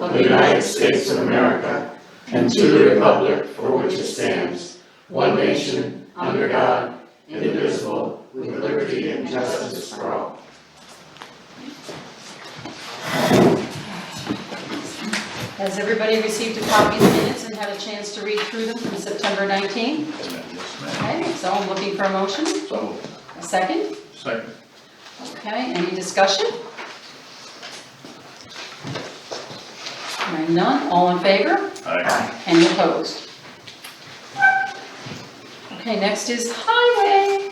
of the United States of America and to the republic for which it stands, one nation, under God, indivisible, with liberty and justice for all. Has everybody received a copy of the minutes and had a chance to read through them from September 19th? Okay, so I'm looking for a motion. So, A second? second. Okay, any discussion? Hearing none, all in favor? Aye. Any opposed? Okay, next is highway.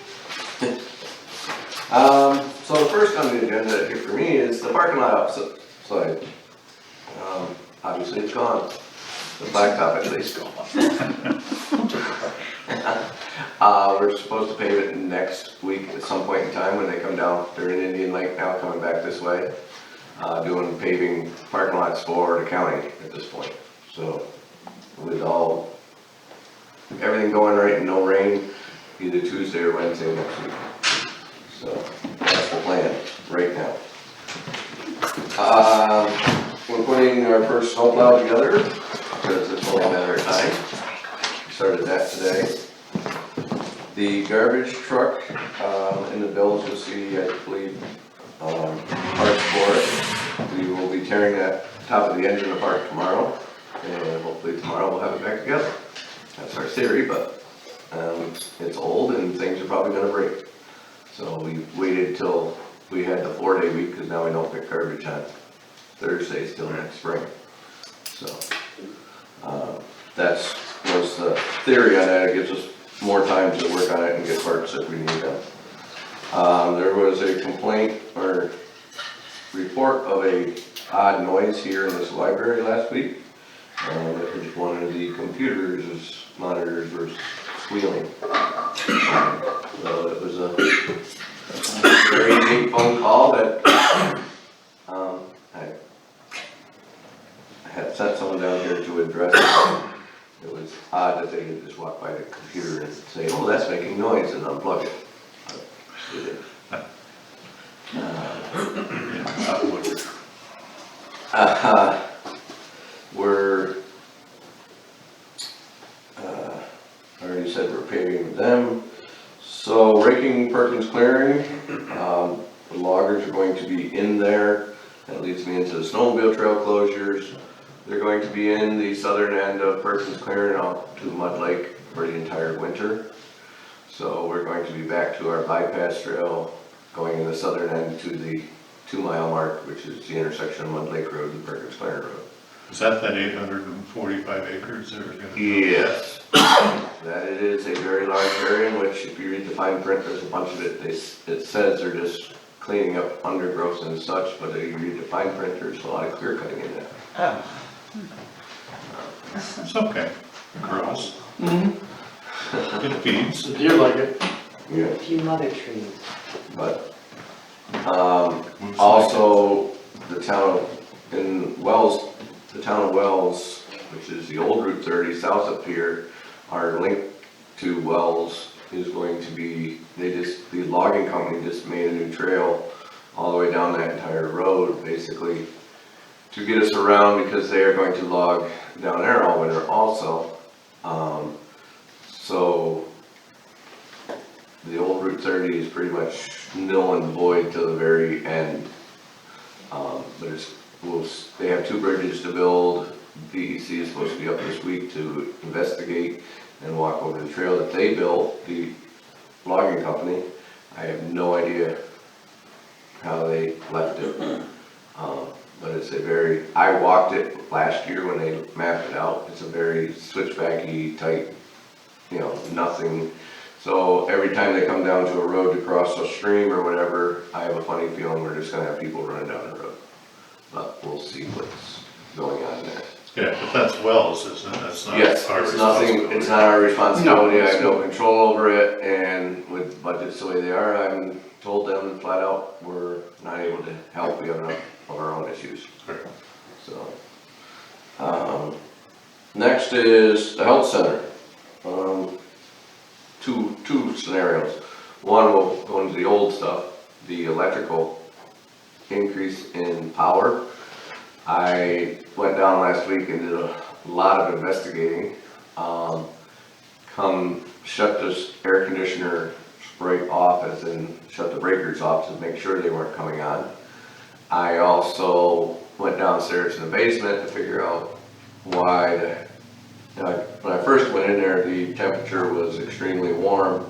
So the first on the agenda here for me is the parking lot outside. Obviously it's gone. The blacktop at least gone. We're supposed to pave it next week at some point in time when they come down. They're in Indian Lake now, coming back this way. Doing paving parking lots for the county at this point. So with everything going right and no rain, either Tuesday or Wednesday next week. So that's the plan right now. We're putting our first snowplow together because it's only a matter of time. We started that today. The garbage truck in the bills, you'll see, I believe, parts for it. We will be tearing that top of the engine apart tomorrow, and hopefully tomorrow we'll have it back together. That's our theory, but it's old and things are probably going to break. So we waited till we had the 4-day week because now we don't pick garbage on Thursday till next spring. So that was the theory on that. It gives us more time to work on it and get parts if we need them. There was a complaint or report of a odd noise here in this library last week. It was one of the computers' monitors were squealing. So it was a very neat phone call that I had sent someone down here to address it. It was odd that they could just walk by the computer and say, "Oh, that's making noise," and unplug it. But they did. I already said we're paving with them. So raking, Perkins clearing, the loggers are going to be in there. That leads me into the snowmobile trail closures. They're going to be in the southern end of Perkins clearing out to the Mud Lake for the entire winter. So we're going to be back to our bypass trail going in the southern end to the 2-mile mark, which is the intersection of Mud Lake Road and Perkins Clearing Road. Is that 845 acres that are gonna? Yes, that it is a very large area in which, if you read the fine print, there's a bunch of it. It says they're just cleaning up undergrowth and such, but if you read the fine print, there's a lot of clear cutting in there. Oh. It's okay. Grows. It feeds. The deer like it. Yeah, A few mother trees. but also the town of Wells, which is the old Route 30 south up here, our link to Wells is going to be, the logging company just made a new trail all the way down that entire road, basically, to get us around because they are going to log down there all winter also. So the old Route 30 is pretty much null and void to the very end. But they have 2 bridges to build. DEC is supposed to be up this week to investigate and walk over the trail that they built, the logging company. I have no idea how they left it. But it's I walked it last year when they mapped it out. It's a very switchbacky type, nothing. So every time they come down to a road to cross a stream or whatever, I have a funny feeling we're just gonna have people running down the road. But we'll see what's going on there. Yeah, but that's Wells, isn't it? That's not Yes, our it's responsibility. it's not our responsibility. No. I have no control over it, and with budgets the way they are, I'm told them flat out, we're not able to help. We have enough of our own issues. Sure. So, next is the health center. Two scenarios. One will go into the old stuff, the electrical increase in power. I went down last week and did a lot of investigating. Come shut this air conditioner right off, as in shut the breakers off to make sure they weren't coming on. I also went downstairs in the basement to figure out why when I first went in there, the temperature was extremely warm,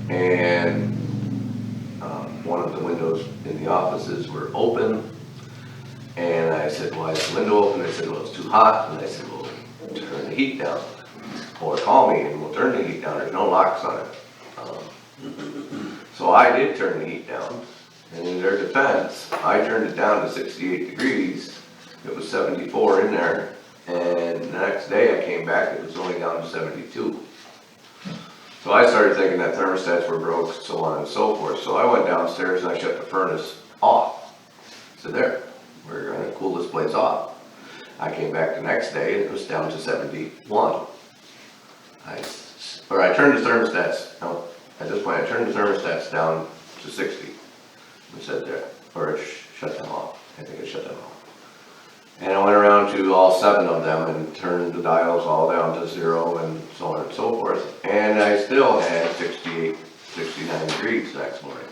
and one of the windows in the offices were open. And I said, why is the window open? They said, well, it's too hot. And I said, well, turn the heat down. Or call me and we'll turn the heat down. There's no locks on it. So I did turn the heat down. And in their defense, I turned it down to 68 degrees. It was 74 in there. And the next day I came back, it was only down to 72. So I started thinking that thermostats were broke, so on and so forth. So I went downstairs and I shut the furnace off. So there, we're gonna cool this place off. I came back the next day and it was down to 71. I turned the thermostats, no, at this point I turned the thermostats down to 60. And said there, or shut them off. I think I shut them off. And I went around to all 7 of them and turned the dials all down to 0 and so on and so forth. And I still had 68, 69 degrees the next morning.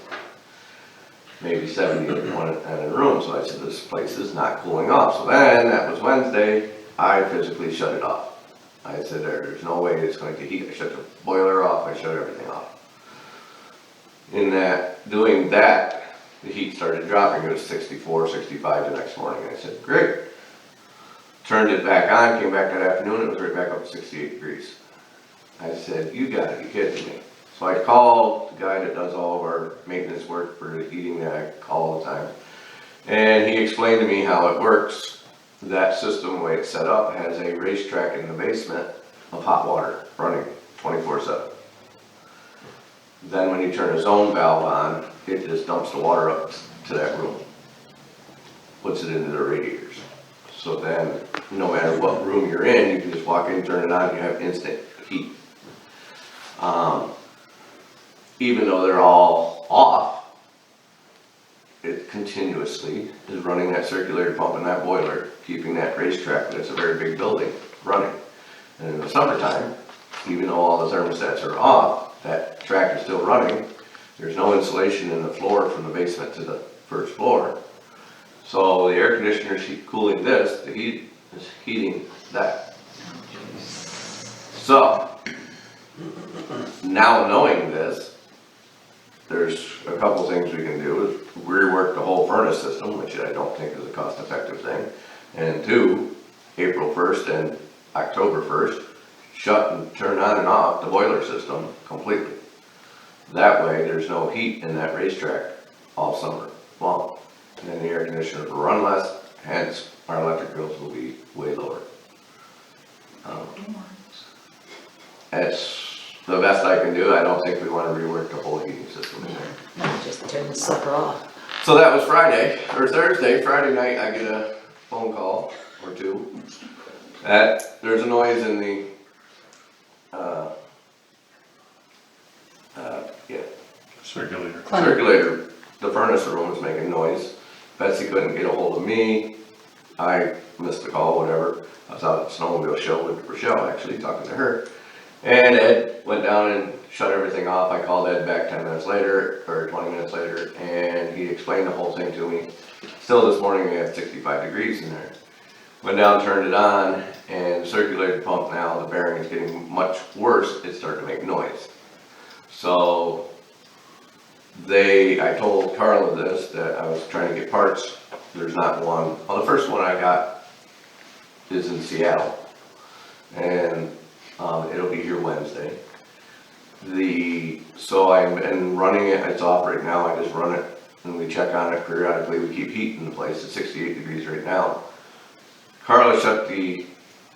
Maybe 70 in one in a room. So I said, this place is not cooling off. So then, that was Wednesday, I physically shut it off. I said, there's no way it's going to heat. I shut the boiler off, I shut everything off. In that, doing that, the heat started dropping. It was 64, 65 the next morning. I said, great. Turned it back on, came back that afternoon, it was right back up to 68 degrees. I said, you gotta be kidding me. So I called the guy that does all of our maintenance work for the heating that I call all the time. And he explained to me how it works. That system, the way it's set up, has a racetrack in the basement of hot water running 24/7. Then when you turn a zone valve on, it just dumps the water up to that room, puts it into the radiators. So then, no matter what room you're in, you can just walk in, turn it on, you have instant heat. Even though they're all off, it continuously is running that circulator pump and that boiler, keeping that racetrack, that's a very big building, running. And in the summertime, even though all the thermostats are off, that track is still running. There's no insulation in the floor from the basement to the first floor. So the air conditioner is cooling this, the heat is heating that. So, now knowing this, there's a couple things we can do. Rework the whole furnace system, which I don't think is a cost-effective thing. And 2, April 1st and October 1st, shut and turn on and off the boiler system completely. That way, there's no heat in that racetrack all summer long. And then the air conditioner will run less, hence our electric bills will be way lower. That's the best I can do. I don't think we want to rework the whole heating system in there. No, just turn the sucker off. So that was Friday, or Thursday. Friday night I get a phone call or 2 that there's a noise in the circulator. The furnace room was making noise. Betsy couldn't get a hold of me. I missed the call, whatever. I was out at the Snowmobile show with Rochelle, actually, talking to her. And Ed went down and shut everything off. I called Ed back 10 minutes later, or 20 minutes later, and he explained the whole thing to me. Still this morning we have 65 degrees in there. Went down, turned it on, and the circulator pump now, the bearing is getting much worse. It's starting to make noise. So I told Carla this, that I was trying to get parts. There's not one. Well, the first one I got is in Seattle, and it'll be here Wednesday. So I've been running it. It's off right now. I just run it and we check on it periodically. We keep heat in the place. It's 68 degrees right now. Carla shut the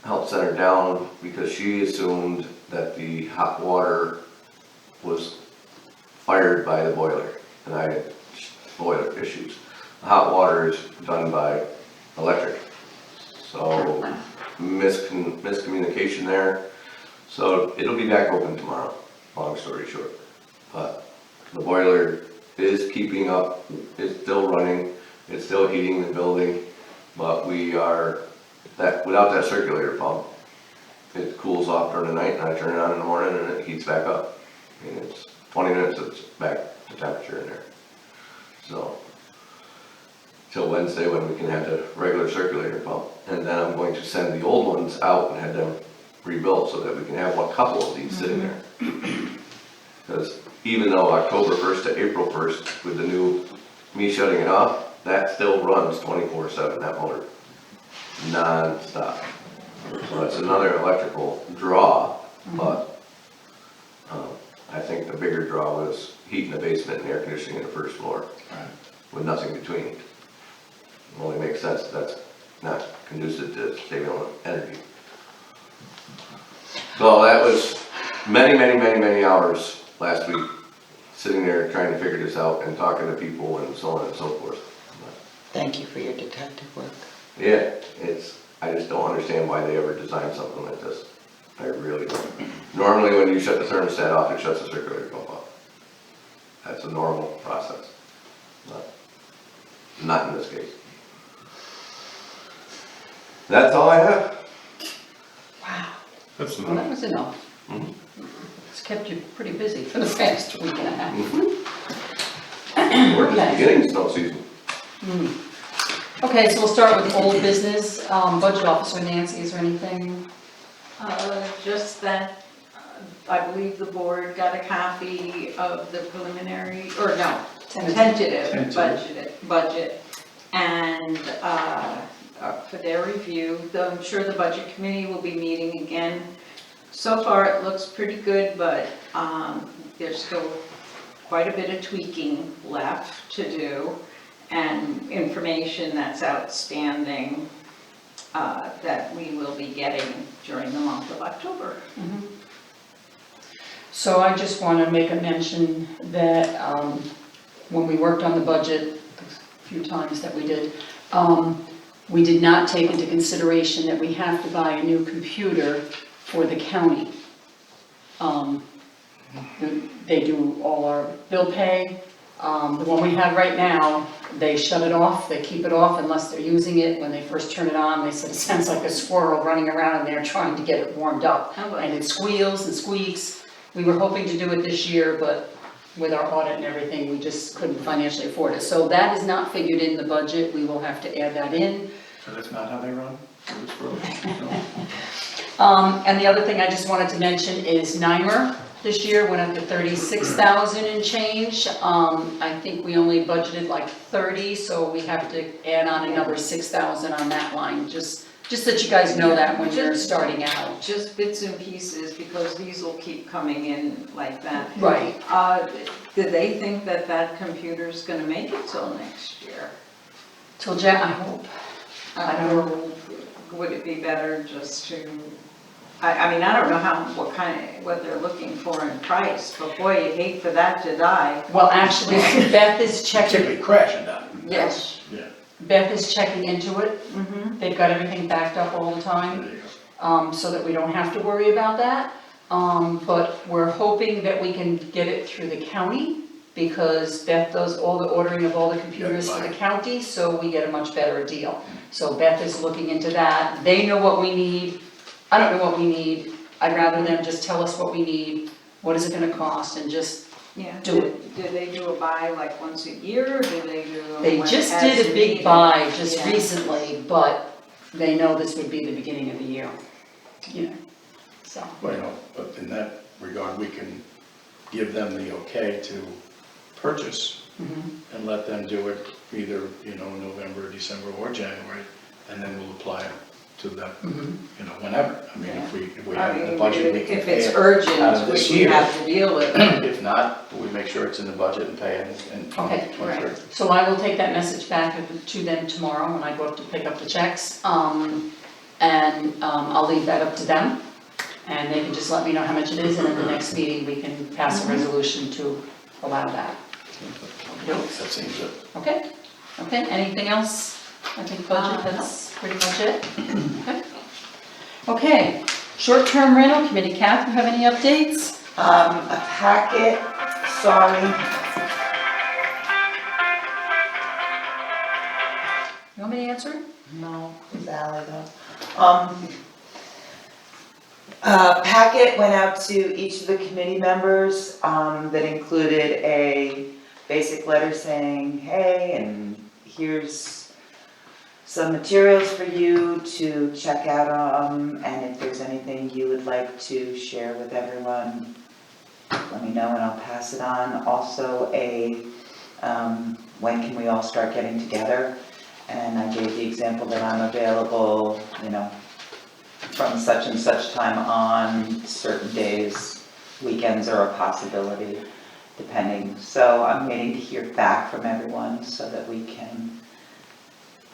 health center down because she assumed that the hot water was fired by the boiler, and I had boiler issues. The hot water is done by electric, so miscommunication there. So it'll be back open tomorrow, long story short. But the boiler is keeping up, it's still running, it's still heating the building, but but without that circulator pump, it cools off during the night and I turn it on in the morning and it heats back up. I mean, it's 20 minutes, it's back to temperature in there. So, till Wednesday when we can have the regular circulator pump. And then I'm going to send the old ones out and have them rebuilt so that we can have a couple of these sitting there. Because even though October 1st to April 1st, with the me shutting it off, that still runs 24/7, that motor, non-stop. So that's another electrical draw, but I think the bigger draw was heat in the basement and air conditioning in the first floor, with nothing between. It only makes sense that's not conducive to saving on energy. So that was many hours last week, sitting there trying to figure this out and talking to people and so on and so forth. Thank you for your detective work. Yeah, I just don't understand why they ever designed something like this. I really don't. Normally when you shut the thermostat off, it shuts the circulator pump off. That's a normal process. Not in this case. That's all I have. Wow. That's Well, that enough. was enough. Mhm. It's kept you pretty busy for the past week and a half. We're just beginning snow season. Okay, so we'll start with old business. Budget Officer Nancy, is there anything? Just that, I believe the board got a copy of the preliminary, or no, tentative budget. And for their review, I'm sure the budget committee will be meeting again. So far, it looks pretty good, but there's still quite a bit of tweaking left to do, and information that's outstanding that we will be getting during the month of October. So I just want to make a mention that when we worked on the budget, a few times that we did not take into consideration that we have to buy a new computer for the county. They do all our bill pay. The one we have right now, they shut it off, they keep it off unless they're using it. When they first turn it on, they said it sounds like a squirrel running around in there trying to get it warmed up. Oh, boy. And it squeals and squeaks. We were hoping to do it this year, but with our audit and everything, we just couldn't financially afford it. So that is not figured in the budget, we will have to add that in. So that's not how they run? This road? No. And the other thing I just wanted to mention is Nymer this year went up to 36,000 and change. I think we only budgeted like 30, so we have to add on another 6,000 on that line, just that you guys know that when you're starting out. Just bits and pieces, because these will keep coming in like that. Right. Do they think that computer's gonna make it till next year? Till Jan, I hope. I don't know. Or would it be better just to, I mean, I don't know what they're looking for in price, but boy, you hate for that to die. Well, actually, Beth is checking. Typically crashing down. Yes. Yeah. Beth is checking into it. Mm-hmm. They've got everything backed up all the time. There you go. So that we don't have to worry about that. But we're hoping that we can get it through the county, because Beth does all the ordering of all the computers for the county, so we get a much better deal. So Beth is looking into that. They know what we need. I don't know what we need. I'd rather them just tell us what we need, what is it gonna cost, and just Yeah. do it. Do they do a buy like once a year, or do they do? They when just as did a big needed? buy just Yeah. recently, but they know this would be the beginning of the year, you know, so. Well, you know, but in that regard, we can give them the okay to purchase and let them do it either, November, December, or January, and then we'll apply it to them, whenever. I mean, if we I have mean, the budget, we can if pay it's it out of urgent, this we year. have to deal with it. If not, we make sure it's in the budget and pay it in Okay, 2023. So I will take that message back to them tomorrow when I go up to pick up the checks. I'll leave that up to them, and they can just let me know how much it is, and in the next meeting, we can pass a resolution to allow that. That seems it. Okay, anything else? I think budget, that's pretty much it. Okay, short-term rental committee, Kath, you have any updates? A packet, sorry. You want me to answer it? No, it was Ally though. Packet went out to each of the committee members, that included a basic letter saying, hey, and here's some materials for you to check out, and if there's anything you would like to share with everyone, let me know and I'll pass it on. Also when can we all start getting together? And I gave the example that I'm available, from such and such time on, certain days, weekends are a possibility, depending. So I'm waiting to hear back from everyone so that we can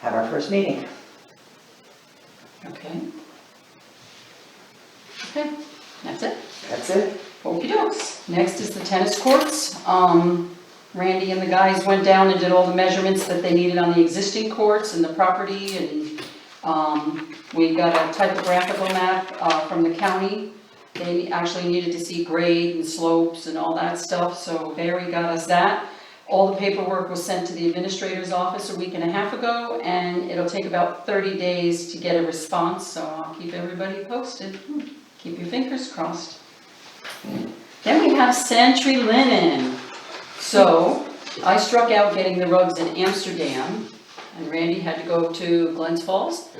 have our first meeting. Okay. Okay, that's it. That's it. Okey dokes. Next is the tennis courts. Randy and the guys went down and did all the measurements that they needed on the existing courts and the property, and we got a typographical map from the county. They actually needed to see grade and slopes and all that stuff, so Barry got us that. All the paperwork was sent to the administrator's office a week and a half ago, and it'll take about 30 days to get a response, so I'll keep everybody posted. Keep your fingers crossed. Then we have Santry Linen. So I struck out getting the rugs in Amsterdam, and Randy had to go to Glens Falls,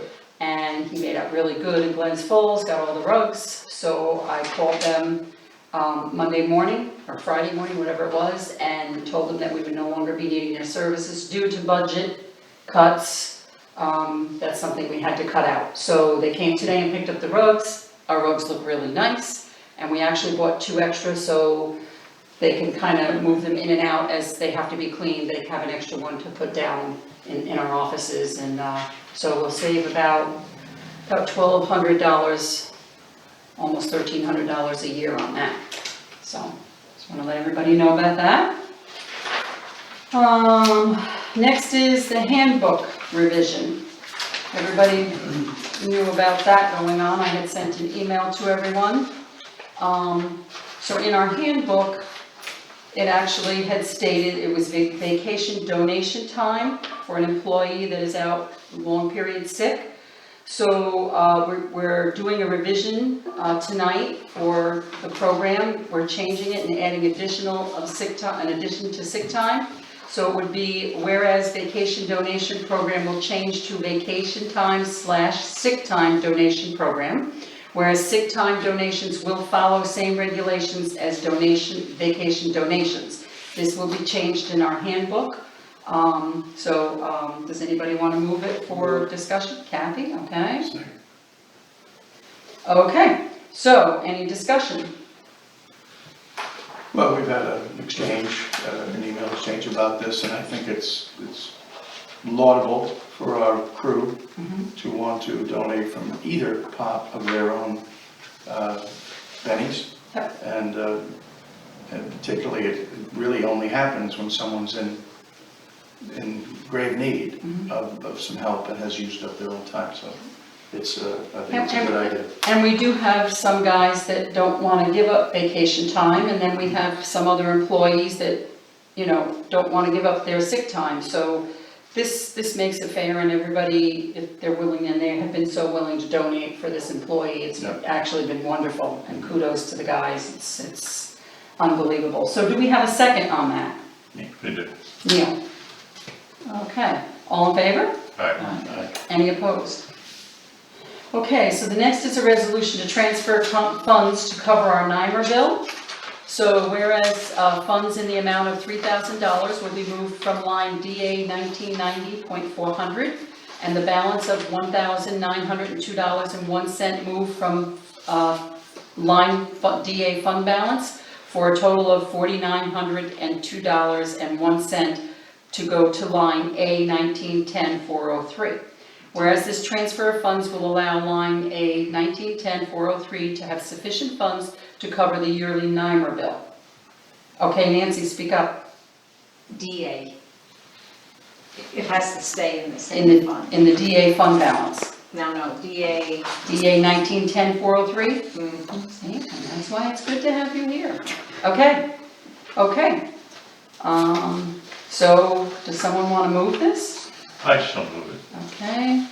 and he made out really good in Glens Falls, got all the rugs. So I called them Monday morning or Friday morning, whatever it was, and told them that we would no longer be needing their services due to budget cuts. That's something we had to cut out. So they came today and picked up the rugs. Our rugs look really nice, and we actually bought 2 extra so they can kind of move them in and out as they have to be cleaned. They have an extra one to put down in our offices, and so we'll save about $1,200, almost $1,300 a year on that. So just want to let everybody know about that. Next is the handbook revision. Everybody knew about that going on. I had sent an email to everyone. So in our handbook, it actually had stated it was vacation donation time for an employee that is out long period sick. So we're doing a revision tonight for the program. We're changing it and adding additional sick time, in addition to sick time. So it would be, whereas vacation donation program will change to vacation time / sick time donation program. Whereas sick time donations will follow same regulations as vacation donations. This will be changed in our handbook. Does anybody want to move it for discussion? Kathy, okay? Okay, so any discussion? Well, we've had an exchange, an email exchange about this, and I think it's laudable for our crew to want to donate from either pot of their own pennies. Yep. And particularly, it really only happens when someone's in grave need of some help and has used up their own time. So it's, I think it's a good idea. And we do have some guys that don't want to give up vacation time, and then we have some other employees that, don't want to give up their sick time. So this makes it fair, and everybody, if they're willing, and they have been so willing to donate for this employee, it's actually been wonderful, and kudos to the guys. It's unbelievable. So do we have a second on that? Yeah, we do. Neil? Okay, all in favor? Aye. Any opposed? Okay, so the next is a resolution to transfer funds to cover our Nymer bill. So whereas funds in the amount of $3,000 will be moved from line DA 1990.400, and the balance of $1,902.01 moved from line DA fund balance for a total of $4,902.01 to go to line A 1910.403. Whereas this transfer of funds will allow line A 1910.403 to have sufficient funds to cover the yearly Nymer bill. Okay, Nancy, speak up. DA. It has to stay in the same fund. In the DA fund balance. No, DA. DA 1910.403? Mm-hmm. See, and that's why it's good to have you here. Okay. So, does someone want to move this? I just don't move it. Okay,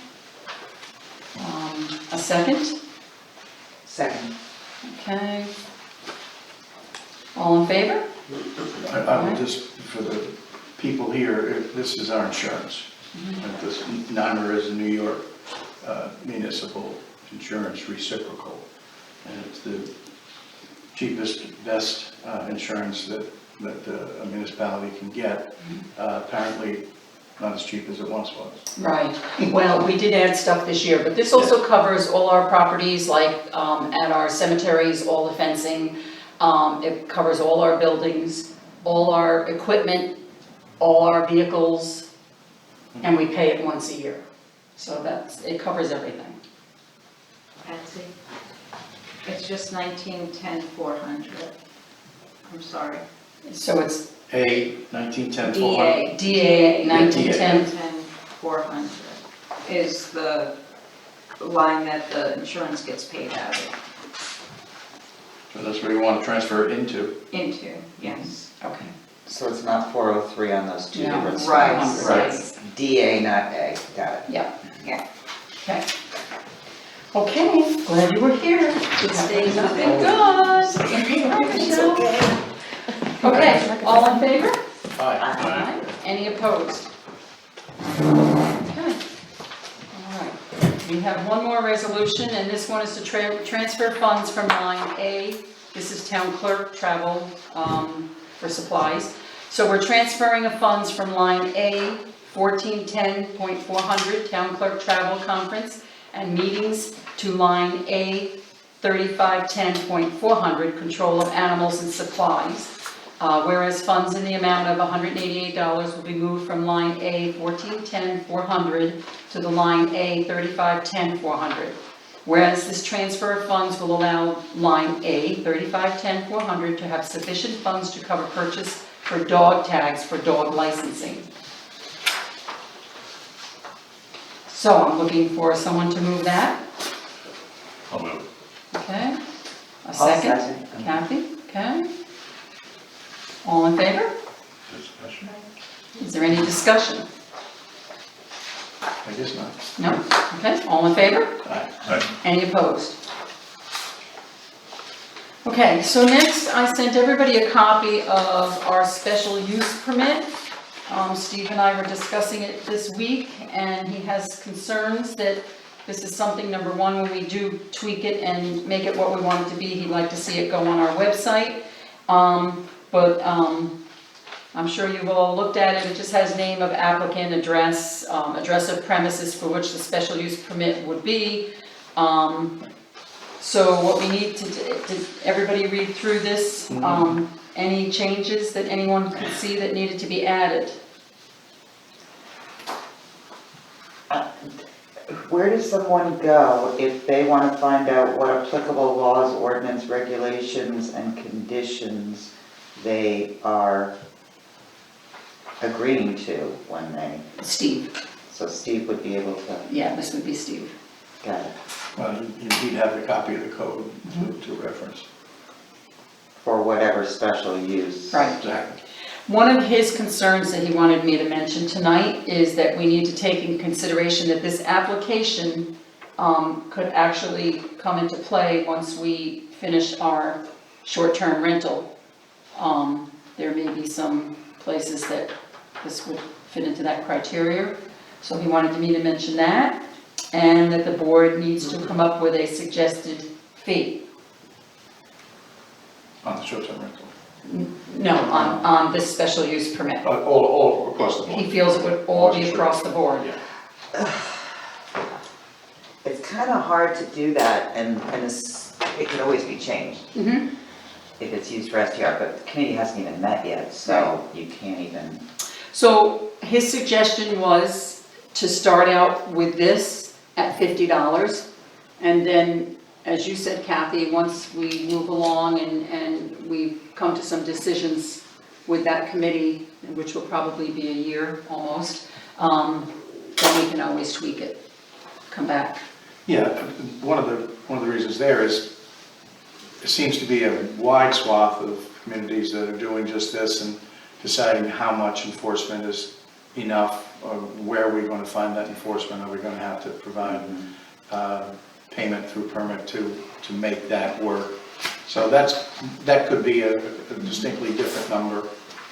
second? Second. Okay. All in favor? I would just, for the people here, this is our insurance. And this Nymer is a New York municipal insurance reciprocal. And it's the cheapest, best insurance that a municipality can get. Apparently not as cheap as it once was. Right. Well, we did add stuff this year, but this also covers all our properties, like at our cemeteries, all the fencing. It covers all our buildings, all our equipment, all our vehicles, and we pay it once a year. So it covers everything. Patsy? It's just 1910-400. I'm sorry. So it's A 1910-400. DA 1910. 1910-400 is the line that the insurance gets paid out of. So that's what you want to transfer it into. Into, yes. Okay. So it's not 403 on those two No, different right, spots. right. So it's DA, not A, got it. Yeah. Yeah. Okay. Okay, glad you were here. It's days of Looking good. Okay, all in favor? Aye. Any opposed? Okay. All right. We have one more resolution, and this one is to transfer funds from line A. This is town clerk travel for supplies. So we're transferring of funds from line A, 1410.400, town clerk travel conference and meetings, to line A, 3510.400, control of animals and supplies. Whereas funds in the amount of $188 will be moved from line A 1410-400 to the line A 3510-400. Whereas this transfer of funds will allow line A 3510-400 to have sufficient funds to cover purchase for dog tags for dog licensing. So I'm looking for someone to move that. I'll move. Okay. A I'll second. second. Kathy, okay. All in favor? Discussion? Is there any discussion? I guess not. No? Okay, all in favor? Aye. Any opposed? Okay, so next I sent everybody a copy of our special use permit. Steve and I were discussing it this week, and he has concerns that this is something, number one, when we do tweak it and make it what we want it to be, he'd like to see it go on our website. I'm sure you've all looked at it. It just has name of applicant, address, address of premises for which the special use permit would be. So what we need to, did everybody read through this? Any changes that anyone could see that needed to be added? Where does someone go if they want to find out what applicable laws, ordinance, regulations, and conditions they are agreeing to when they, Steve. so Steve would be able to, Yeah, this would be Steve. get it, Well, he'd have the copy of the code to reference. for whatever special use. Right. Exactly. One of his concerns that he wanted me to mention tonight is that we need to take in consideration that this application could actually come into play once we finish our short-term rental. There may be some places that this would fit into that criteria. So he wanted me to mention that, and that the board needs to come up with a suggested fee. On the short-term rental. No, on this special use permit. All across the He board. feels it would all be across the board. It's kind of hard to do that, and it could always be changed Mhm. if it's used for STR, but the committee hasn't even met yet, so you can't even. So his suggestion was to start out with this at $50, and then, as you said, Kathy, once we move along and we come to some decisions with that committee, which will probably be a year almost, then we can always tweak it, come back. Yeah, one of the reasons there is, there seems to be a wide swath of communities that are doing just this and deciding how much enforcement is enough, or where are we going to find that enforcement, are we going to have to provide payment through permit to make that work. So that could be a distinctly different number.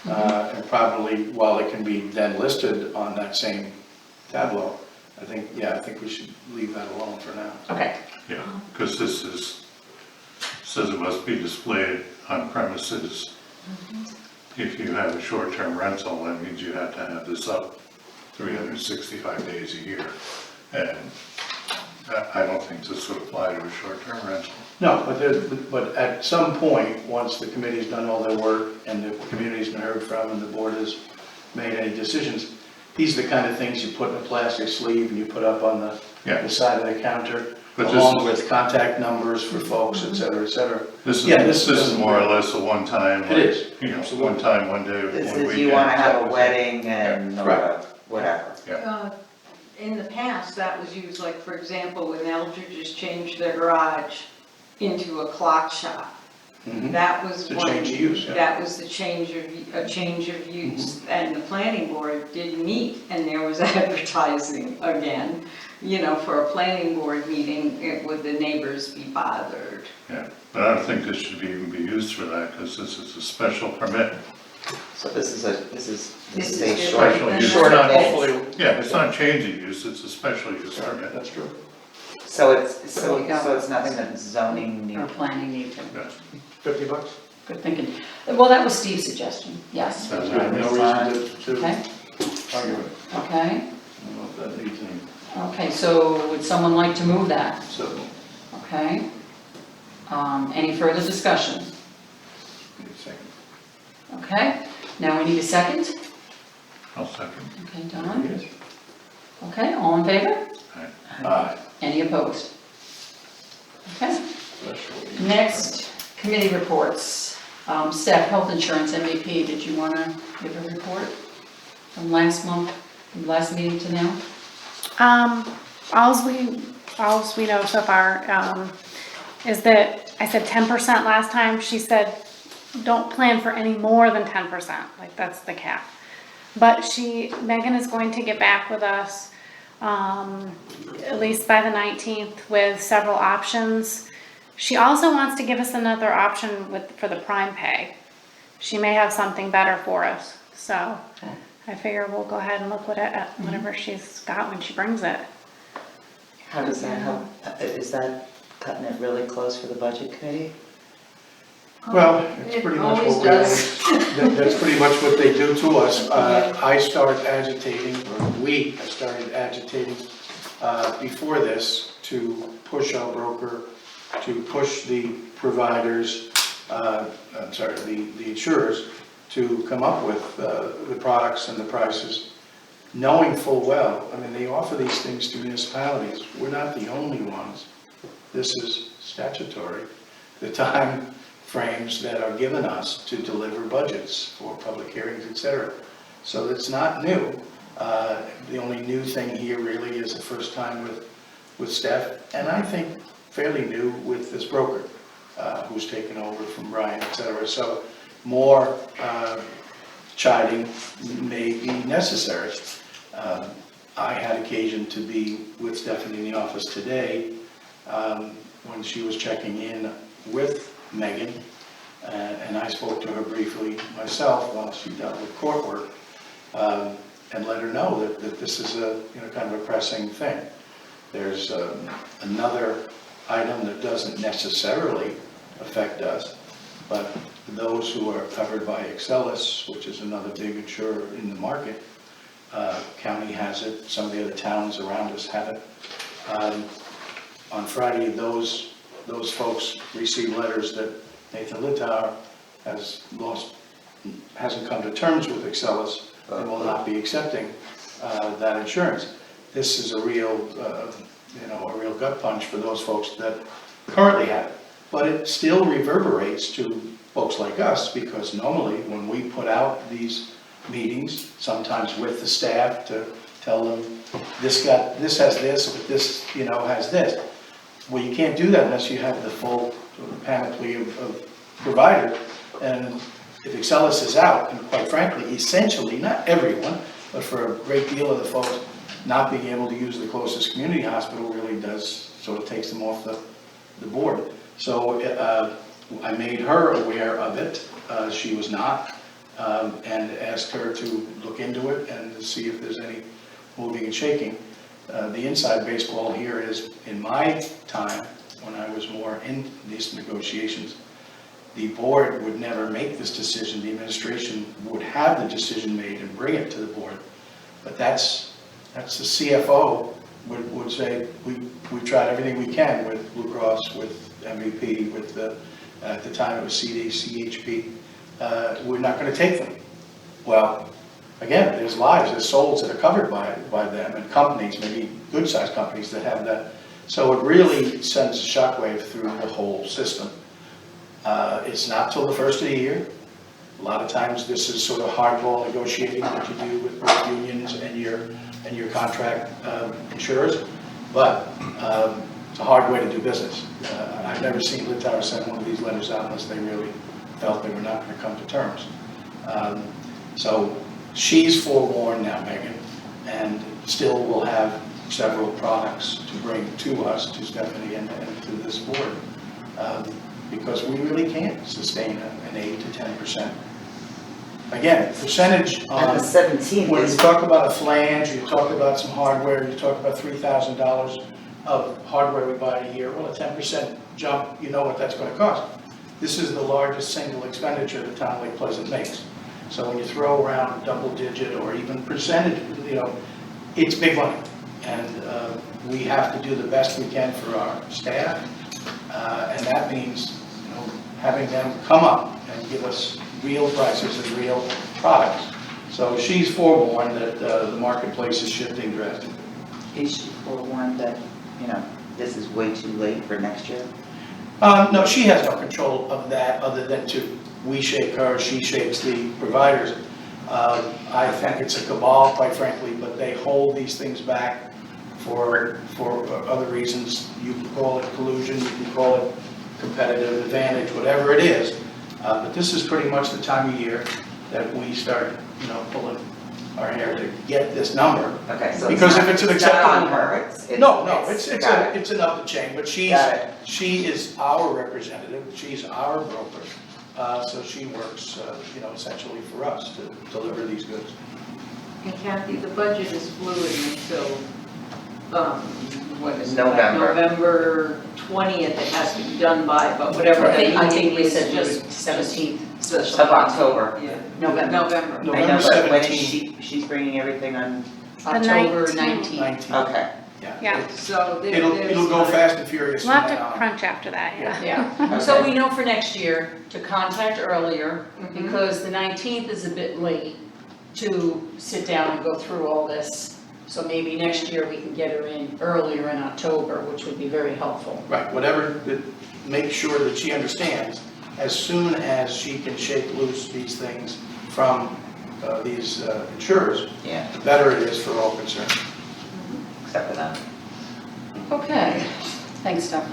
And probably, while it can be then listed on that same tableau, I think we should leave that alone for now. Okay, Yeah, because says it must be displayed on premises. If you have a short-term rental, that means you have to have this up 365 days a year. And I don't think this would apply to a short-term rental. No, but at some point, once the committee's done all their work and the community's been heard from and the board has made any decisions, these are the kind of things you put in a plastic sleeve and you put up on the side of the counter, But along with contact numbers for folks, et cetera, et cetera. This Yeah, is more or less a one-time. It is. You know, one time, one day, one This weekend. is, you wanna have a wedding and Right. whatever. In the past, that was used, like, for example, when Eldridge's changed their garage into a clock shop. Mhm. That was The one. change of use, yeah. That was a change of use, and the planning board did meet, and there was advertising again, for a planning board meeting, would the neighbors be bothered? Yeah, but I don't think this should even be used for that, because this is a special permit. So this is a This is short, Special use. short Not event. hopefully, Yeah, it's not change of use, it's a special use permit. that's true. So it's, There we go. so it's nothing that zoning our needs. planning needs to, $50? good thinking. Well, that was Steve's suggestion, yes, That's good, no reason to okay, argue it. okay. I don't know if that needs any, Okay, so would someone like to move that? so, Okay. Any further discussion? give me a second. Okay, now we need a second. I'll second. Okay, Don? Yes. Okay, all in favor? Aye. Any opposed? Okay, Special. next, committee reports. Staff health insurance, MVP, did you want to give a report from last month, from last meeting to now? Alls we know so far, is that I said 10% last time. She said, don't plan for any more than 10%, like that's the cap. But Megan is going to get back with us, at least by the 19th with several options. She also wants to give us another option for the prime pay. She may have something better for us, so I figure we'll go ahead and look at whatever she's got when she brings it. How does that help? Is that cutting it really close for the budget committee? Well, it's pretty much always what that's pretty much what they do to us. I started agitating, or we started agitating before this to push our broker, to push the providers, the insurers, to come up with the products and the prices, knowing full well, I mean, they offer these things to municipalities. We're not the only ones. This is statutory. The time frames that are given us to deliver budgets for public hearings, et cetera. So it's not new. The only new thing here really is the first time with staff, and I think fairly new with this broker who's taken over from Brian, et cetera. So more chiding may be necessary. I had occasion to be with Stephanie in the office today when she was checking in with Megan, and I spoke to her briefly myself while she dealt with court work, and let her know that this is a kind of a pressing thing. There's another item that doesn't necessarily affect us, but those who are covered by Excelis, which is another big insurer in the market, county has it, some of the other towns around us have it. On Friday, those folks received letters that Nathan Littauer hasn't come to terms with Excelis and will not be accepting that insurance. This is a real gut punch for those folks that currently have it. But it still reverberates to folks like us, because normally when we put out these meetings, sometimes with the staff to tell them this has this, but this has this. Well, you can't do that unless you have the full panoply of providers. And if Excelis is out, and quite frankly, essentially, not everyone, but for a great deal of the folks, not being able to use the closest community hospital really does, sort of takes them off the board. So I made her aware of it, she was not, and asked her to look into it and to see if there's any moving and shaking. The inside baseball here is, in my time, when I was more in these negotiations, the board would never make this decision, the administration would have the decision made and bring it to the board. But that's the CFO would say, we tried everything we can with Blue Cross, with MVP, with at the time it was CD, CHP, we're not gonna take them. Well, again, there's lives, there's souls that are covered by them, and companies, maybe good-sized companies that have that. So it really sends a shockwave through the whole system. It's not till the first of the year. A lot of times this is sort of hardball negotiating that you do with unions and your contract insurers, but it's a hard way to do business. I've never seen Littower send one of these letters out unless they really felt they were not going to come to terms. So she's forewarned now, Megan, and still will have several products to bring to us, to Stephanie and to this board, because we really can't sustain an 8 to 10%. Again, percentage on, And the 17th when you is, talk about a flange, you talk about some hardware, you talk about $3,000 of hardware we buy a year, well, a 10% jump, you know what that's going to cost. This is the largest single expenditure the town of Lake Pleasant makes. So when you throw around double digit or even percentage, it's big money. And we have to do the best we can for our staff. And that means, having them come up and give us real prices and real products. So she's forewarned that the marketplace is shifting drastically. is she forewarned that, this is way too late for next year? No, she has no control of that other than we shake her, she shakes the providers. I think it's a cabal, quite frankly, but they hold these things back for other reasons. You can call it collusion, you can call it competitive advantage, whatever it is. But this is pretty much the time of year that we start, pulling our hair to get this number. Okay, so Because if it's an it's not acceptable- on her, it's. No, got it. it's an up the chain, but she is our representative, she's our broker. So she works, essentially for us to deliver these goods. And Kathy, the budget is fluid until, what is it? November. November 20th, it has to be done by, but whatever that I think meeting we is, said just 17th. just- Of October. Yeah, November. November. I know, November but when is 17th. she's bringing everything on, October 19th. 19th. 19. okay. Yeah. So It'll go fast and furious We'll from have now to on. crunch after that, yeah. Yeah, so we know for next year to contact earlier, because the 19th is a bit late to sit down and go through all this. So maybe next year we can get her in earlier in October, which would be very helpful. Right, whatever, make sure that she understands, as soon as she can shake loose these things from these insurers, Yeah, the better it is for all concerned. except for that. Okay, thanks, Steph.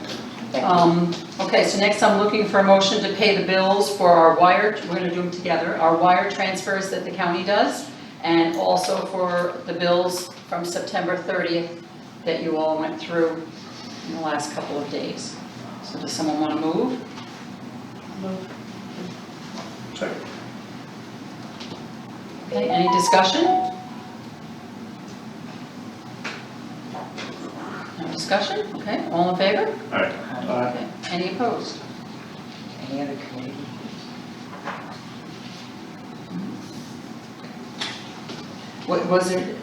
Thank you. Okay, so next I'm looking for a motion to pay the bills for our wire, we're gonna do them together, our wire transfers that the county does, and also for the bills from September 30th that you all went through in the last couple of days. So does someone want to move? Second. Okay, any discussion? No discussion? Okay, all in favor? All right, Okay, any opposed? Any other committee? What was it?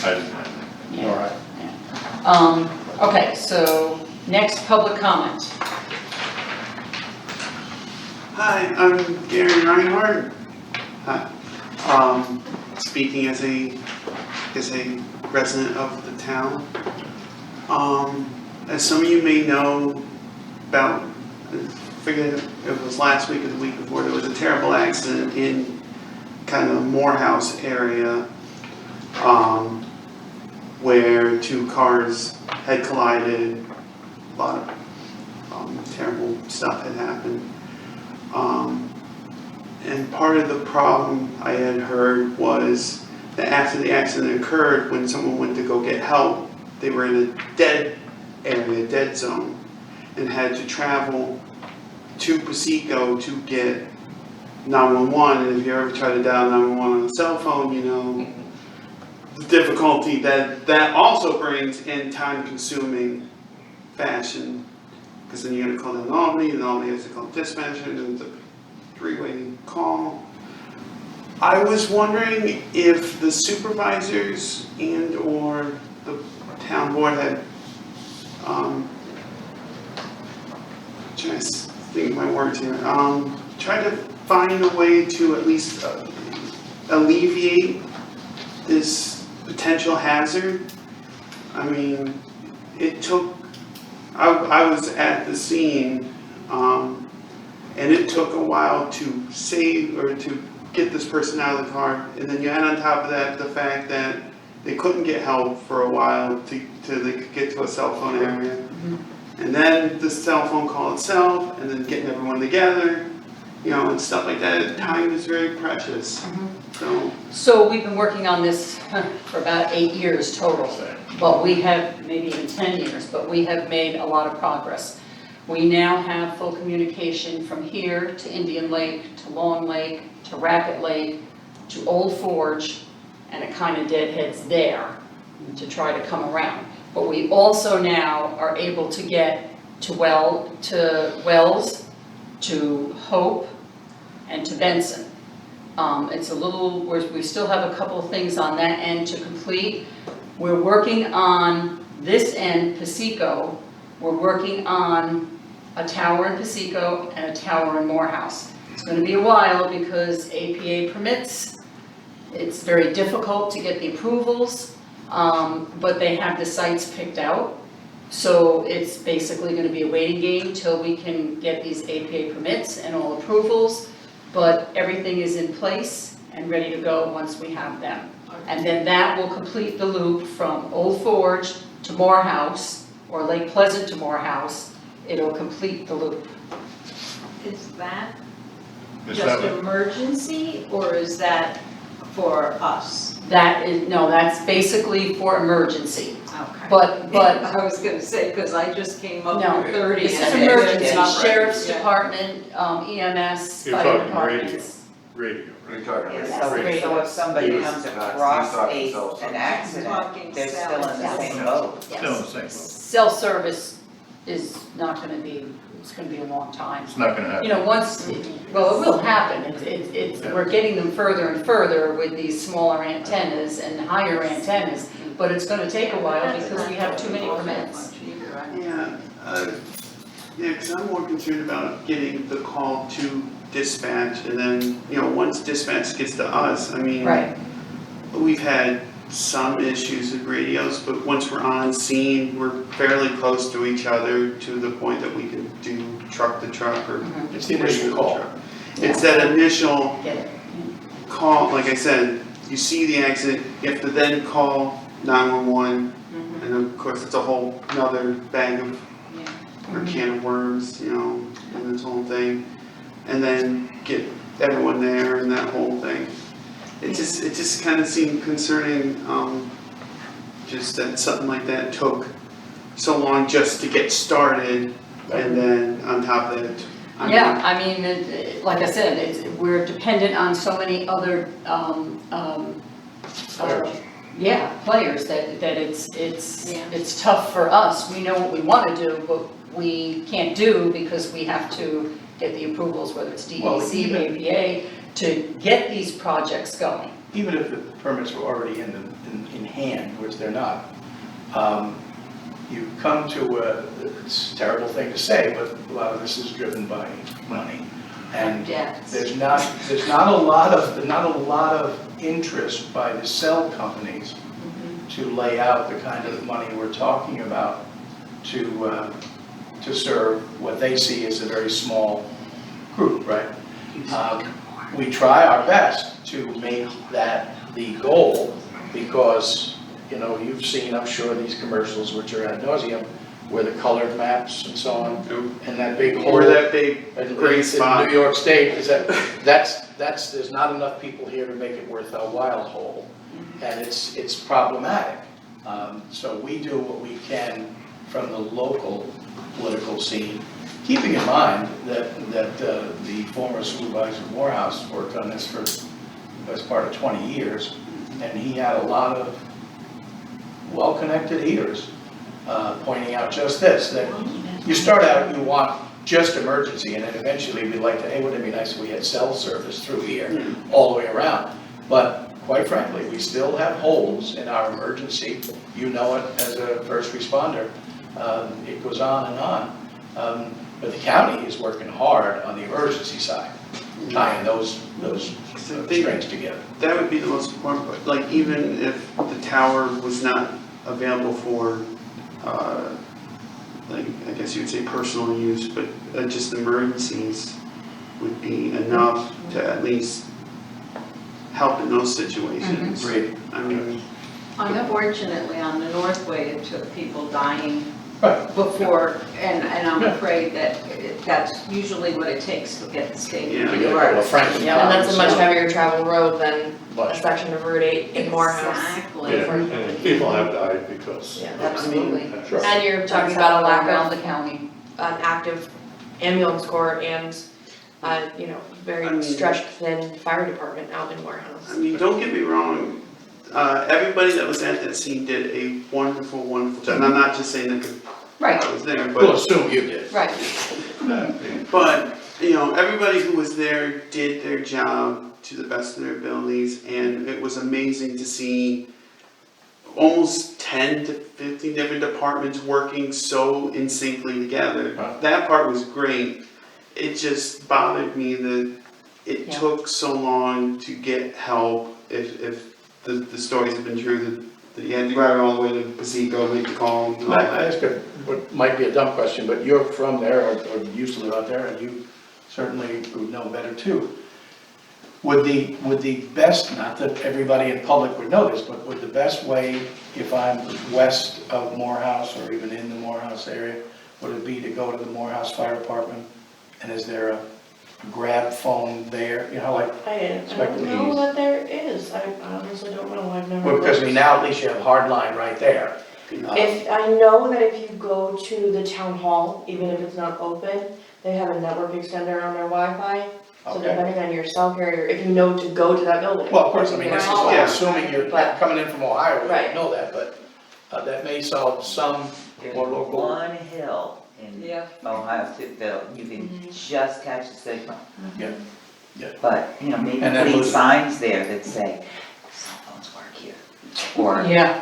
I didn't have that. All right. Okay, so next public comment. Hi, I'm Gary Reinhardt. Hi. Speaking as a resident of the town. As some of you may know about, I forget if it was last week or the week before, there was a terrible accident in kind of Morehouse area, where two cars had collided, a lot of terrible stuff had happened. And part of the problem I had heard was that after the accident occurred, when someone went to go get help, they were in a dead area, dead zone, and had to travel to Pasico to get 911. And if you ever try to dial 911 on a cell phone, you know the difficulty that also brings in time-consuming fashion, because then you got to call down Albany, and Albany has to call dispatcher, and it's a three-way call. I was wondering if the supervisors and or the town board had, trying to think of my words here, tried to find a way to at least alleviate this potential hazard. I mean, it took, I was at the scene, and it took a while to save or to get this person out of the car, and then you add on top of that the fact that they couldn't get help for a while till they could get to a cell phone area. And then the cell phone call itself, and then getting everyone together, you know, and stuff like that. Time is very precious. So we've been working on this for about 8 years total. Well, we have, maybe even 10 years, but we have made a lot of progress. We now have full communication from here to Indian Lake, to Long Lake, to Racket Lake, to Old Forge, and it kind of deadheads there to try to come around. But we also now are able to get to Wells, to Hope, and to Benson. It's a little, we still have a couple of things on that end to complete. We're working on this end, Pasico. We're working on a tower in Pasico and a tower in Morehouse. It's going to be a while because APA permits. It's very difficult to get the approvals, but they have the sites picked out. So it's basically going to be a waiting game till we can get these APA permits and all approvals. But everything is in place and ready to go once we have them. And then that will complete the loop from Old Forge to Morehouse, or Lake Pleasant to Morehouse. It'll complete the loop. Is that Is just that- emergency, or is that for us? That is, no, that's basically for emergency. Okay. But I was gonna say, because I just came up no, with 30. this is and it's emergency, not right. sheriff's Yeah. department, EMS, You're fire talking departments. radio, What are right? you talking Yeah, about? so if somebody He was comes not- across he's talking an self-service. accident, Talking they're still in the self-service. same boat. Still in the same boat. Self-service is not gonna be, it's gonna be a long time. It's not gonna happen. You know, once, well, it will happen, it's, we're getting them further and further with these smaller antennas and higher antennas, but it's gonna take a while because we have too many permits. Yeah, because I'm more concerned about getting the call to dispatch, and then, you know, once dispatch gets to us, I mean, Right, we've had some issues with radios, but once we're on scene, we're fairly close to each other to the point that we can do truck to truck or. It's the initial call. It's that initial get it. call, like I said, you see the accident, you have to then call 911, and of course, it's a whole another bag of, or can of worms, you know, and this whole thing. And then get everyone there and that whole thing. It just kind of seemed concerning, just that something like that took so long just to get started, and then on top of that. Yeah, I mean, like I said, we're dependent on so many other, players that it's tough for us. We know what we want to do, but we can't do because we have to get the approvals, whether it's Well, DEC, even- APA, to get these projects going. Even if the permits were already in hand, which they're not, you come to it's a terrible thing to say, but a lot of this is driven by money. And Yes. there's not a lot of interest by the cell companies to lay out the kind of money we're talking about to serve what they see as a very small group, right? We try our best to make that the goal because, you know, you've seen, I'm sure, these commercials which are ad nauseum, where the colored maps and so on, and that big hole. Or that big in gray spot. New York State, is that's, there's not enough people here to make it worth our while hole. and it's problematic. So we do what we can from the local political scene, keeping in mind that the former supervisor Morehouse worked on this for the best part of 20 years, and he had a lot of well-connected ears pointing out just this, that you start out, you want just emergency, and then eventually we'd like to, hey, wouldn't it be nice if we had cell service through here all the way around? But quite frankly, we still have holes in our emergency. You know it as a first responder. It goes on and on. But the county is working hard on the emergency side, tying those strings together. That would be the most important part, like even if the tower was not available for, like, I guess you would say personal use, but just emergencies would be enough to at least help in those situations. Great. I mean, Unfortunately, on the Northway, it took people dying Right. before, and I'm afraid that that's usually what it takes to get the state. Yeah. We get a couple of friends. Yeah, and that's a much heavier travel road than a Much. section of Route 8 in Morehouse. Exactly. Yeah, and people have died because. Yeah, Absolutely. Sure. And you're talking That's about a lack around of the county. an active ambulance corps and, very I mean- stretched thin fire department out in Morehouse. I mean, don't get me wrong, everybody that was at that scene did a wonderful, wonderful job. And I'm not just saying that because Right, I was there, We'll but, assume you did. right. but, everybody who was there did their job to the best of their abilities, and it was amazing to see almost 10 to 15 different departments working so in syncly together. Wow. That part was great. It just bothered me that it Yeah. took so long to get help. If the stories have been true, that you had to drive all the way to Pasico, make the call. and all I that. ask what might be a dumb question, but you're from there or used to live out there, and you certainly would know better too. Would the best, not that everybody in public would know this, but would the best way, if I'm west of Morehouse or even in the Morehouse area, would it be to go to the Morehouse Fire Department? And is there a grab phone there, like, I don't know that there is, I honestly don't know, I've never. well, because looked. now at least you have hardline right there. If, I know that if you go to the town hall, even if it's not open, they have a network extender on their Wi-Fi. So Okay. depending on your cell carrier, if you know to go to that building. Well, of course, I mean, this is all Yeah. assuming you're But- coming in from Ohio, we Right. don't know that, but that may solve some There's more local. one hill in Yeah. Ohio that you can just catch the signal. Yeah, yeah. But, maybe And then putting lose it. signs there that say, cell phones work here. Or, Yeah,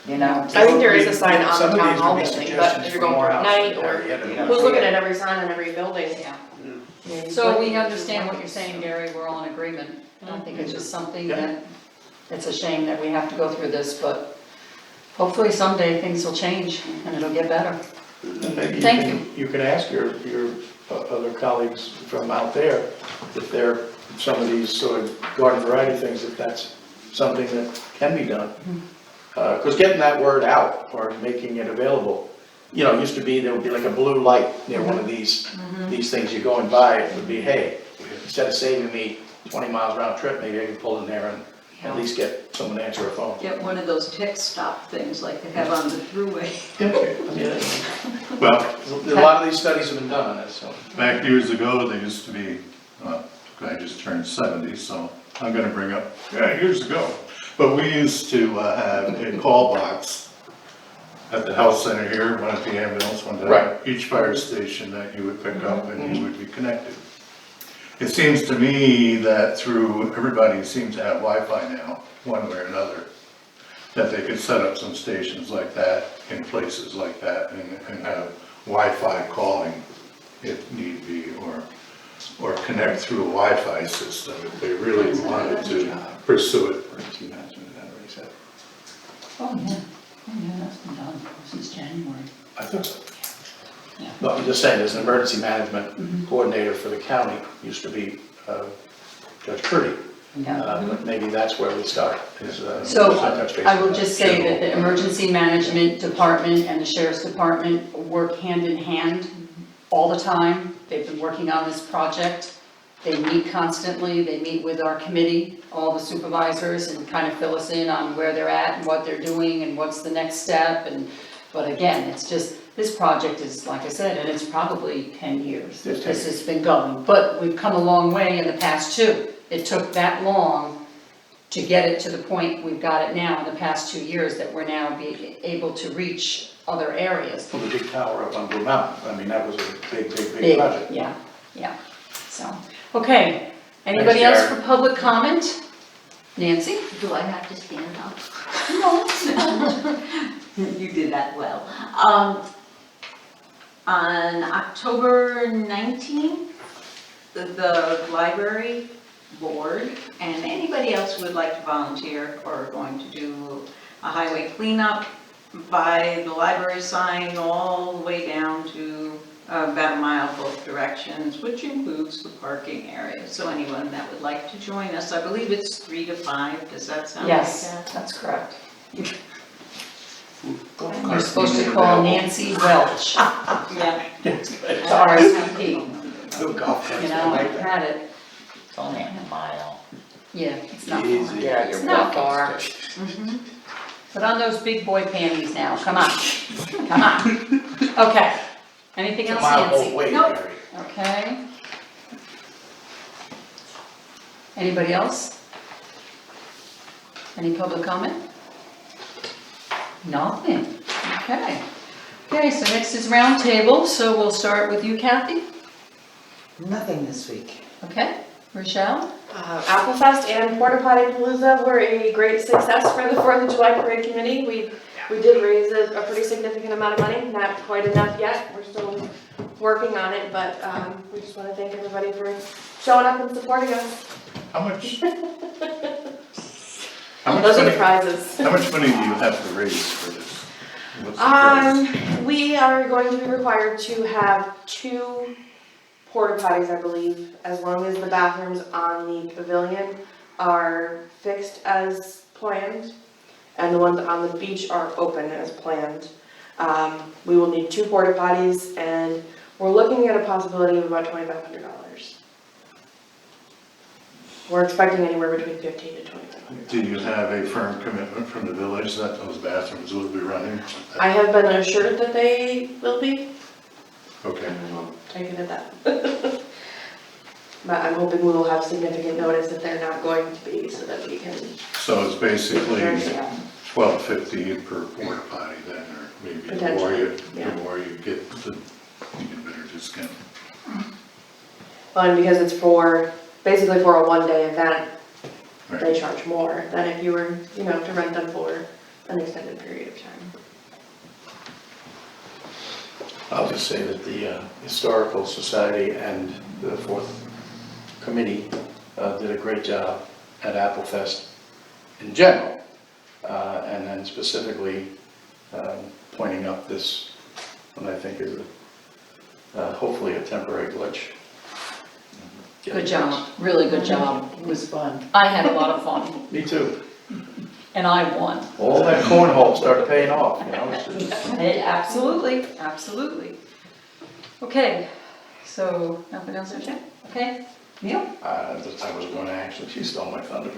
I think there is a sign on Some the of town these hall would be building, suggestions but if you're for going through at Morehouse night or area to- who's looking at every sign on every building? yeah. Maybe So put- we understand what you're saying, Gary, we're all in agreement. I think it's just something that, it's a shame that we have to go through this, but hopefully someday things will change and it'll get better. And maybe Thank you can ask your other colleagues from out there if they're, some of these sort of garden variety things, if that's something that can be done. Because getting that word out or making it available, it used to be, there would be like a blue light near one of these things you're going by, it would be, hey, instead of saving me 20 miles round trip, maybe I can pull in there and at least get someone to answer a phone. Get one of those tick stop things like they have on the thruway. Well, A lot of these studies have been done on this, so. back years ago, they used to be, I just turned 70, so I'm gonna bring up, years ago. But we used to have a call box at the health center here, one at the ambulance, one Right. at each fire station that you would pick up and you would be connected. It seems to me that everybody seems to have Wi-Fi now, one way or another, that they could set up some stations like that in places like that and have Wi-Fi calling if need be, or connect through a Wi-Fi system if they really wanted to pursue it. Emergency management, is that what he said? Oh, yeah, that's been done since January. I thought so. Yeah. No, I'm just saying, there's an emergency management coordinator for the county, used to be Judge Purdy. But maybe that's where we start, is So touch base I will with just that. say that the emergency management department and the sheriff's department work hand in hand all the time. They've been working on this project. They meet constantly, they meet with our committee all the supervisors and kind of fill us in on where they're at and what they're doing and what's the next step. And but again, it's just, this project is, like I said, and it's probably 10 years that this has been going. But we've come a long way in the past too. It took that long to get it to the point we've got it now in the past 2 years that we're now able to reach other areas. Well, the big tower up on Blue Mountain, I mean, that was a big project. Yeah, yeah, so, okay. Anybody Thanks, else for public comment? Nancy? Do I have to stand up? No. You did that well. On October 19th, the library board and anybody else who would like to volunteer are going to do a highway cleanup by the library sign all the way down to about a mile both directions, which includes the parking area. So anyone that would like to join us, I believe it's 3 to 5, does that sound like that? Yes, that's correct. You're supposed to call Nancy Welch Yeah. to RSVP. Little golf carts. You know, I had it. It's only a mile. Yeah, it's not Easy. far. Yeah, It's you're not walking. far. Put on those big boy panties now, come on, come on. Okay, anything It's a else, mile both Nancy? ways, Nope. Gary. Okay. Anybody else? Any public comment? Nothing, okay. Okay, so next is roundtable, so we'll start with you, Kathy, Nothing this week. okay? Rochelle? Applefest and Porta Potty Palooza were a great success for the 4th of July Parade Committee. We did raise a pretty significant amount of money, not quite enough yet. We're still working on it, but we just want to thank everybody for showing up and supporting us. How much Those are the money, prizes. how much money do you have to raise for this? What's the price? We are going to be required to have 2 porta potties, I believe, as long as the bathrooms on the pavilion are fixed as planned and the ones on the beach are open as planned. We will need 2 porta potties and we're looking at a possibility of about $2,500. We're expecting anywhere between $1,500 to $2,500. Do you have a firm commitment from the village that those bathrooms will be running? I have been assured that they will be. Okay, And we'll take it at that. But I'm hoping we will have significant notice that they're not going to be, so that we can. so it's basically Yeah. $12.50 per porta potty then, or maybe the more Potentially, yeah. get, you get a better discount. Well, and because it's basically for a one-day event, Right. they charge more than if you were, to rent them for an extended period of time. I'll just say that the Historical Society and the 4th Committee did a great job at Applefest in general, and then specifically pointing up this, what I think is hopefully a temporary glitch. Good job, really good job. It was fun. I had a lot of fun, Me too. and I won. All that cornhole started paying off, it's just- Hey, absolutely, absolutely. Okay, so nothing else to check? Okay, Neil? I was going to actually, she stole my thunder.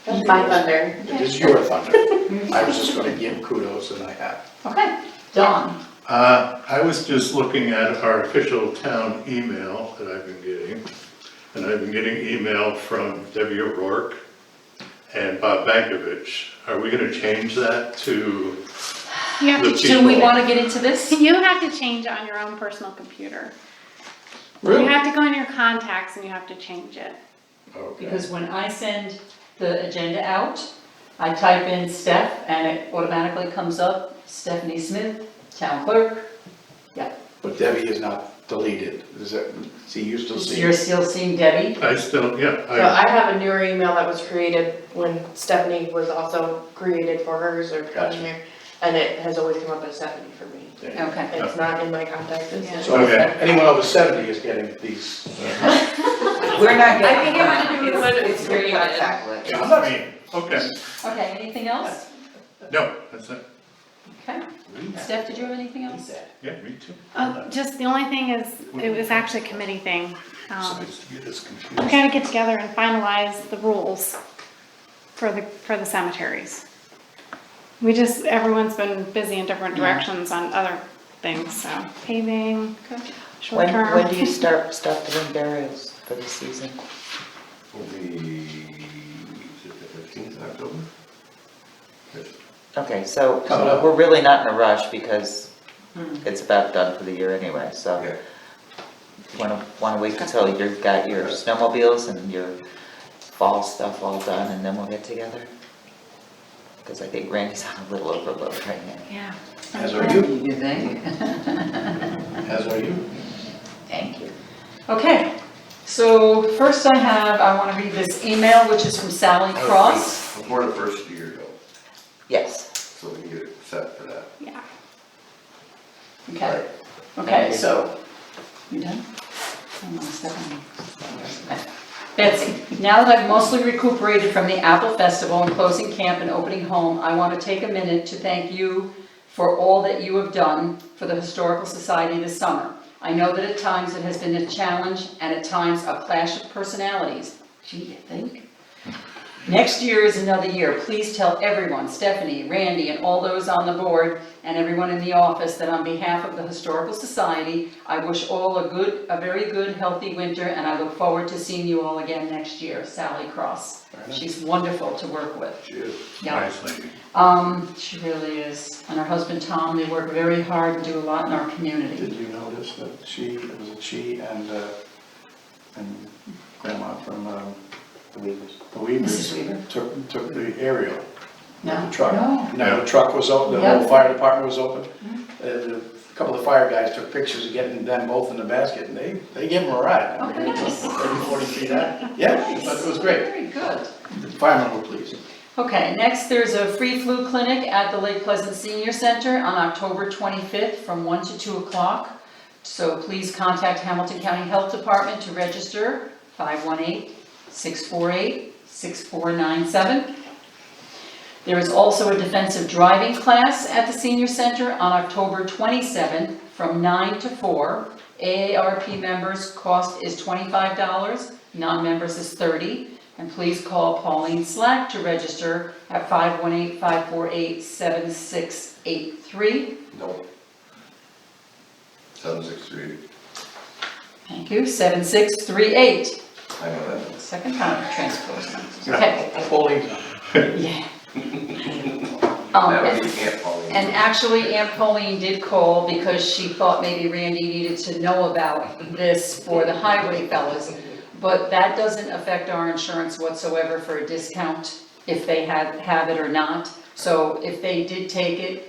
That's my thunder. It is your thunder. I was just going to give kudos and I have. Okay, Don? I was just looking at our official town email that I've been getting, and I've been getting email from Debbie O'Rourke and Bob Bankovich. Are we gonna change that to You have the to, people? Do we wanna get into this? you have to change it on your own personal computer. You have to go in your contacts and you have to change it. Okay. Because when I send the agenda out, I type in Steph and it automatically comes up, Stephanie Smith, town clerk. But Debbie is not deleted. Is that, see, you still see? You're still seeing Debbie? I still, yeah, So I, I have a newer email that was created when Stephanie was also created for hers or Gotcha. on here. And it has always come up as Stephanie for me. There you go. Okay. It's not in my contacts. It's- So if Okay. anyone over 70 is getting these, We're not I getting. think it might have been when it was It's your created. contact list. yeah, I mean, okay, Okay, anything else? no, that's it. Okay. Steph, did you have anything else? Yeah, me too. Just the only thing is, it was actually a committee thing. So it's to get us We confused. gotta get together and finalize the rules. for the cemeteries. Everyone's been busy in different directions on other things, so paving, short term. When do you start doing burials for the season? Will be, is it the 15th of October? Okay, so Coming up. we're really not in a rush because it's about done for the year anyway, so. Yeah. Wanna wait until you've got your snowmobiles and your fall stuff all done and then we'll get together? Because I think Randy's on a little overload right now. Yeah. As are you, You think? as are you. Thank you. Okay, so first I want to read this email, which is from Sally Cross. Before the first year though, Yes. so we can get it set for that. Yeah. Okay, okay, so, you done? Hold on a second. Okay. Betsy, now that I've mostly recuperated from the Apple Festival and closing camp and opening home, I want to take a minute to thank you for all that you have done for the Historical Society this summer. I know that at times it has been a challenge and at times a clash of personalities. Gee, you think? Next year is another year. Please tell everyone, Stephanie, Randy, and all those on the board and everyone in the office that on behalf of the Historical Society, I wish all a very good, healthy winter, and I look forward to seeing you all again next year. Sally Cross. She's wonderful to work with. She is. Yeah. Nice lady. She really is. And her husband Tom, they work very hard and do a lot in our community. Did you notice that she and Grandma from the Weavers Mrs. Weaver? took the aerial, No. the truck. No. Now, the truck was open, the Yeah. whole fire department was open. A couple of fire guys took pictures of getting them both in the basket, and they gave them a ride. I mean, Okay, nice. 30, 40 feet out. Yeah, but it was great. Very good. The firemen were pleased. Okay, next there's a free flu clinic at the Lake Pleasant Senior Center on October 25th from 1 to 2 o'clock. So please contact Hamilton County Health Department to register, 518-648-6497. There is also a defensive driving class at the Senior Center on October 27th from 9 to 4. AARP members' cost is $25, non-members is $30. And please call Pauline Slack to register at 518-548-7683. No. 763, Thank you, 7638. I know that. Second time I've transposed them. Okay, Pauline. yeah. That would be Aunt Pauline. And actually, Aunt Pauline did call because she thought maybe Randy needed to know about this for the highway fellas. But that doesn't affect our insurance whatsoever for a discount if they have it or not. So if they did take it,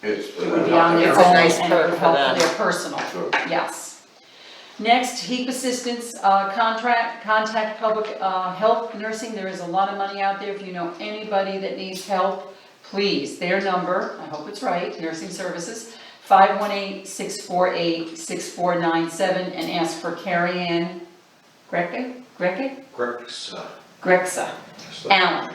It's it would be on their It's a own nice and it perk would for help them. for their personal, Sure. yes. Next, HEAP assistance, contact public health nursing. There is a lot of money out there. If you know anybody that needs help, please, their number, I hope it's right, nursing services, 518-648-6497, and ask for Carrie Ann Greca? Grexa, Allen,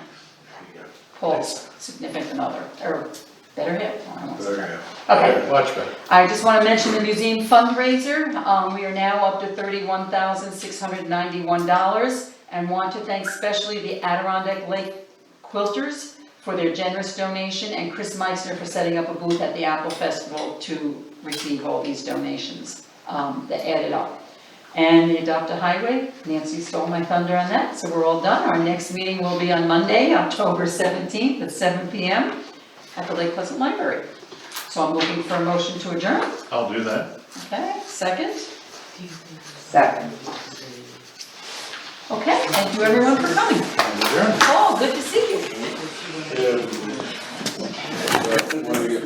Paul's significant other, or better yet, I don't know. Okay, Much better. I just want to mention the museum fundraiser. We are now up to $31,691 and want to thank especially the Adirondack Lake Quilters for their generous donation and Chris Meister for setting up a booth at the Apple Festival to receive all these donations that added up. And the Adopt a Highway, Nancy stole my thunder on that, so we're all done. Our next meeting will be on Monday, October 17th at 7 p.m. at the Lake Pleasant Library. So I'm looking for a motion to adjourn. I'll do that. Okay, second? Second. Okay, thank you everyone for coming. And adjourned. Paul, good to see you.